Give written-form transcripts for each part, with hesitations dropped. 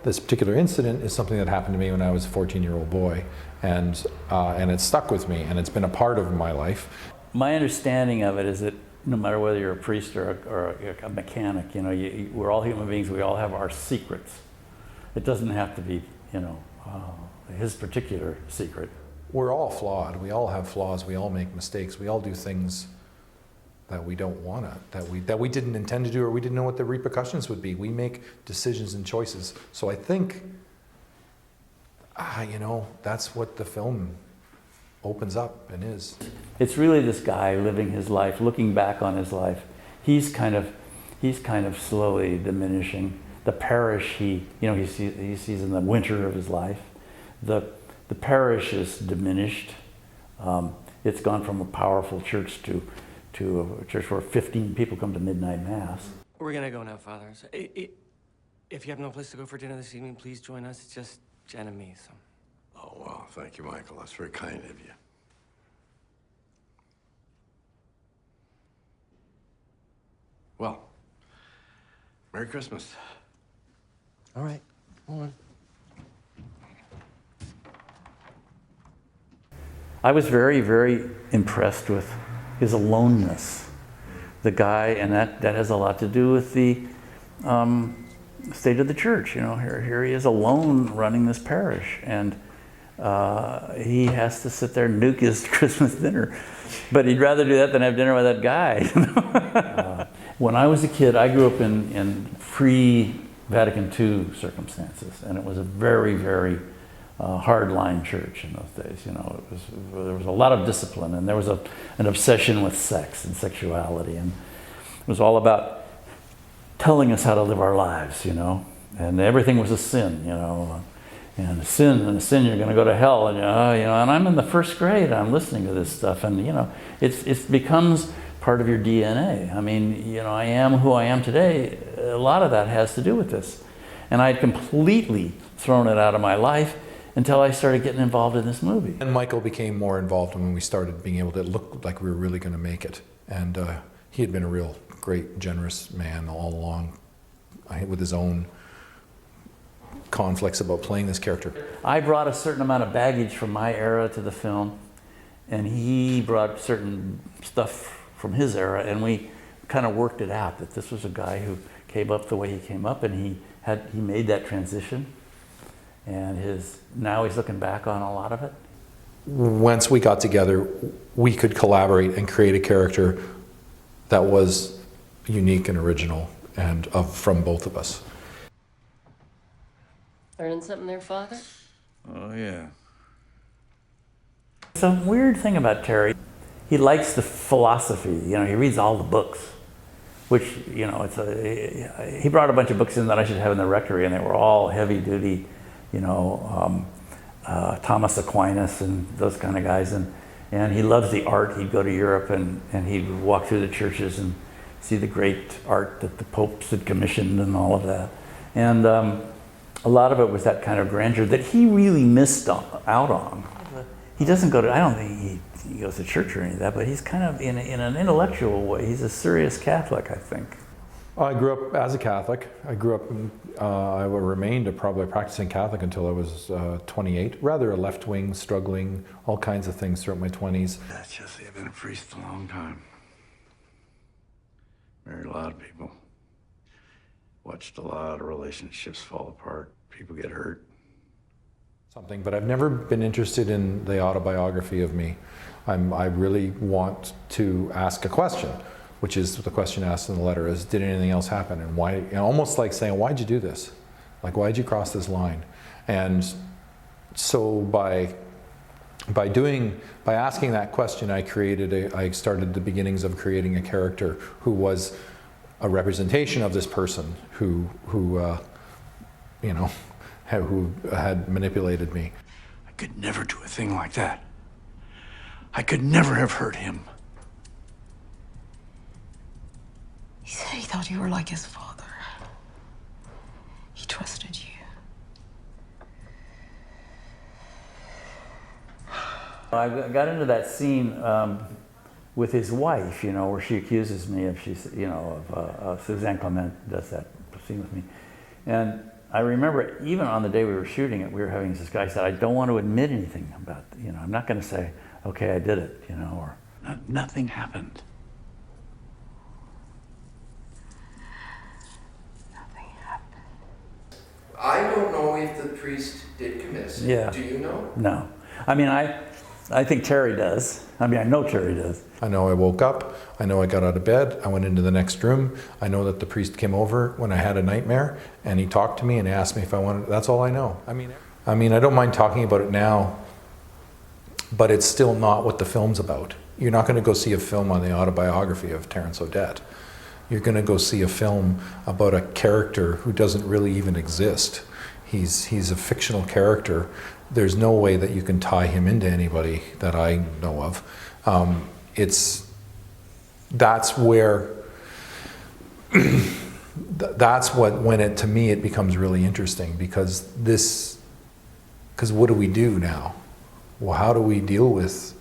this particular incident is something that happened to me when I was a 14-year-old boy, and it stuck with me, and it's been a part of my life. My understanding of it is that no matter whether you're a priest or a mechanic, you know, we're all human beings. We all have our secrets. It doesn't have to be, you know, his particular secret. We're all flawed. We all have flaws. We all make mistakes. We all do things that we don't want to, that we didn't intend to do, or we didn't know what the repercussions would be. We make decisions and choices. So I think, you know, that's what the film opens up and is. It's really this guy living his life, looking back on his life. He's kind of slowly diminishing. The parish he sees in the winter of his life. The parish is diminished. It's gone from a powerful church to a church where 15 people come to midnight mass. We're gonna go now, Father. So, if you have no place to go for dinner this evening, please join us. It's just Jen and me, so. Oh, well, thank you, Michael. That's very kind of you. Well, Merry Christmas. All right, hold on. I was very, very impressed with his aloneness. The guy, and that has a lot to do with the state of the church. You know, here he is alone running this parish, and he has to sit there and nuke his Christmas dinner. But he'd rather do that than have dinner with that guy. When I was a kid, I grew up in pre-Vatican II circumstances, and it was a very, very hardline church in those days. You know, there was a lot of discipline, and there was an obsession with sex and sexuality, and it was all about telling us how to live our lives, you know, and everything was a sin, you know, and a sin you're going to go to hell, and you know, and I'm in the first grade, I'm listening to this stuff, and you know, it becomes part of your DNA. I mean, you know, I am who I am today. A lot of that has to do with this, and I had completely thrown it out of my life until I started getting involved in this movie. And Michael became more involved when we started being able to look like we were really going to make it. And he had been a real great, generous man all along, with his own conflicts about playing this character. I brought a certain amount of baggage from my era to the film, and he brought certain stuff from his era, and we kind of worked it out, that this was a guy who came up the way he came up, and he made that transition. And now he's looking back on a lot of it. Once we got together, we could collaborate and create a character that was unique and original, and from both of us. Learning something there, Father? Oh, yeah. It's a weird thing about Terry. He likes the philosophy. You know, he reads all the books, which, you know, he brought a bunch of books in that I should have in the rectory, and they were all heavy-duty, you know, Thomas Aquinas and those kind of guys, and he loves the art. He'd go to Europe and he'd walk through the churches and see the great art that the popes had commissioned and all of that. And a lot of it was that kind of grandeur that he really missed out on. He doesn't go to, I don't think he goes to church or any of that, but he's kind of, in an intellectual way, he's a serious Catholic, I think. I grew up as a Catholic. I remained probably a practicing Catholic until I was 28. Rather a left-wing, struggling, all kinds of things throughout my 20s. That's just, I've been a priest a long time. Married a lot of people. Watched a lot of relationships fall apart. People get hurt. But I've never been interested in the autobiography of me. I really want to ask a question, which is the question asked in the letter, is did anything else happen, and why? You know, almost like saying, why'd you do this? Like, why'd you cross this line? And so by asking that question, I started the beginnings of creating a character who was a representation of this person who you know, who had manipulated me. I could never do a thing like that. I could never have hurt him. He said he thought you were like his father. He trusted you. I got into that scene with his wife, you know, where she accuses me of, Suzanne Clement does that scene with me. And I remember even on the day we were shooting it, we were having this guy said, I don't want to admit anything about, I'm not going to say, okay, I did it, or nothing happened. Nothing happened. I don't know if the priest did commit sin. Yeah. Do you know? No. I mean, I think Terry does. I mean, I know Terry does. I know I woke up. I know I got out of bed. I went into the next room. I know that the priest came over when I had a nightmare, and he talked to me and asked me if I wanted. That's all I know. I mean, I don't mind talking about it now, but it's still not what the film's about. You're not going to go see a film on the autobiography of Terrance Odette. You're going to go see a film about a character who doesn't really even exist. He's a fictional character. There's no way that you can tie him into anybody that I know of. That's where, that's what, when it, to me, it becomes really interesting, because what do we do now? Well, how do we deal with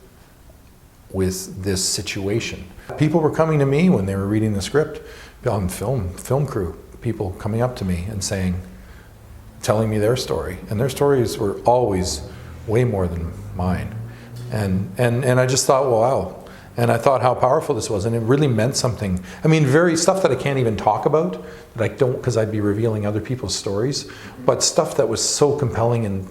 this situation? People were coming to me when they were reading the script on film crew, people coming up to me and telling me their story, and their stories were always way more than mine. And I just thought, wow. And I thought how powerful this was, and it really meant something. I mean, very stuff that I can't even talk about, that I don't, because I'd be revealing other people's stories, but stuff that was so compelling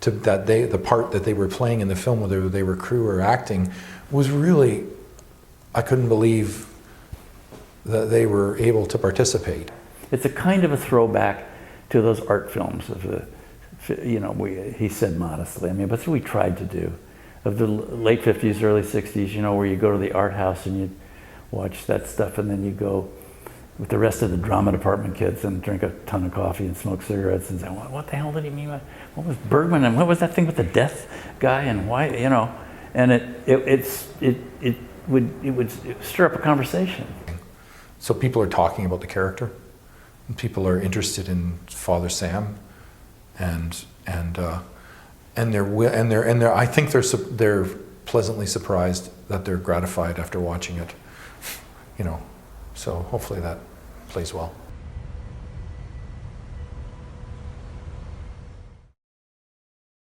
to that the part that they were playing in the film, whether they were crew or acting, was really, I couldn't believe that they were able to participate. It's a kind of a throwback to those art films of he said modestly, I mean, but that's what we tried to do, of the late 50s, early 60s, where you go to the art house and you watch that stuff, and then you go with the rest of the drama department kids and drink a ton of coffee and smoke cigarettes and say, what the hell did he mean by, what was Bergman, and what was that thing with the death guy, and why, and it would stir up a conversation. So people are talking about the character, and people are interested in Father Sam, and I think they're pleasantly surprised that they're gratified after watching it, So hopefully that plays well.